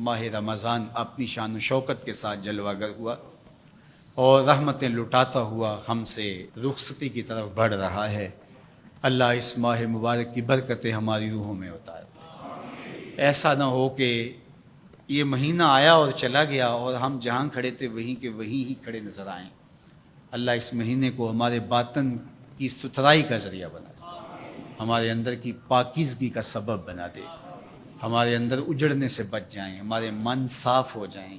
ماہ رمضان اپنی شان و شوکت کے ساتھ جلوہ گر ہوا اور رحمتیں لٹاتا ہوا ہم سے رخصتی کی طرف بڑھ رہا ہے۔ اللہ اس ماہ مبارک کی برکتیں ہماری روحوں میں اتارے۔ ایسا نہ ہو کہ یہ مہینہ آیا اور چلا گیا اور ہم جہاں کھڑے تھے وہیں کے وہیں ہی کھڑے نظر آئیں۔ اللہ اس مہینے کو ہمارے باطن کی ستھرائی کا ذریعہ بنا دے، ہمارے اندر کی پاکیزگی کا سبب بنا دے، ہمارے اندر اجڑنے سے بچ جائیں، ہمارے من صاف ہو جائیں۔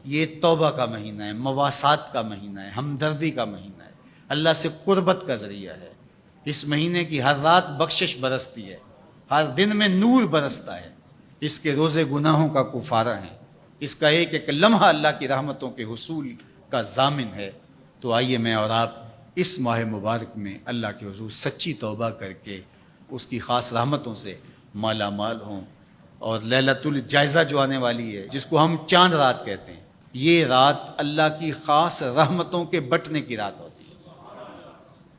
یہ توبہ کا مہینہ ہے، مواسات کا مہینہ ہے، ہمدردی کا مہینہ ہے، اللہ سے قربت کا ذریعہ ہے۔ اس مہینے کی ہر رات بخشش برستی ہے، ہر دن میں نور برستا ہے، اس کے روزے گناہوں کا کفارہ ہیں، اس کا ایک ایک لمحہ اللہ کی رحمتوں کے حصول کا ضامن ہے۔ تو آئیے میں اور آپ اس ماہ مبارک میں اللہ کے حضور سچی توبہ کر کے اس کی خاص رحمتوں سے مالا مال ہوں۔ اور لیلۃ الجائزہ جو آنے والی ہے، جس کو ہم چاند رات کہتے ہیں، یہ رات اللہ کی خاص رحمتوں کے بٹنے کی رات ہوتی ہے۔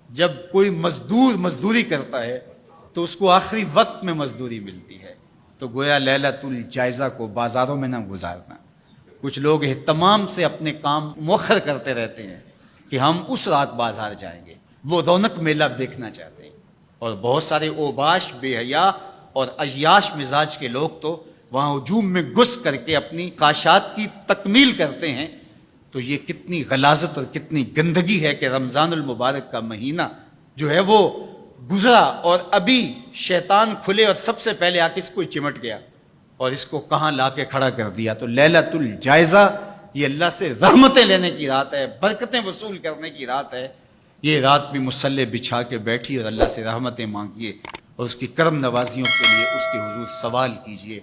جب کوئی مزدور مزدوری کرتا ہے تو اس کو آخری وقت میں مزدوری ملتی ہے، تو گویا لیلۃ الجائزہ کو بازاروں میں نہ گزارنا۔ کچھ لوگ اہتمام سے اپنے کام مؤخر کرتے رہتے ہیں کہ ہم اس رات بازار جائیں گے، وہ رونق میلہ دیکھنا چاہتے ہیں، اور بہت سارے اوباش، بے حیا اور عیاش مزاج کے لوگ تو وہاں ہجوم میں گھس کر کے اپنی خواہشات کی تکمیل کرتے ہیں۔ تو یہ کتنی غلاظت اور کتنی گندگی ہے کہ رمضان المبارک کا مہینہ جو ہے وہ گزرا اور ابھی شیطان کھلے اور سب سے پہلے آ کے اس کو چمٹ گیا اور اس کو کہاں لا کے کھڑا کر دیا۔ تو لیلۃ الجائزہ یہ اللہ سے رحمتیں لینے کی رات ہے، برکتیں وصول کرنے کی رات ہے۔ یہ رات بھی مصلے بچھا کے بیٹھی اور اللہ سے رحمتیں مانگیے اور اس کی کرم نوازیوں کے لیے اس کے حضور سوال کیجیے۔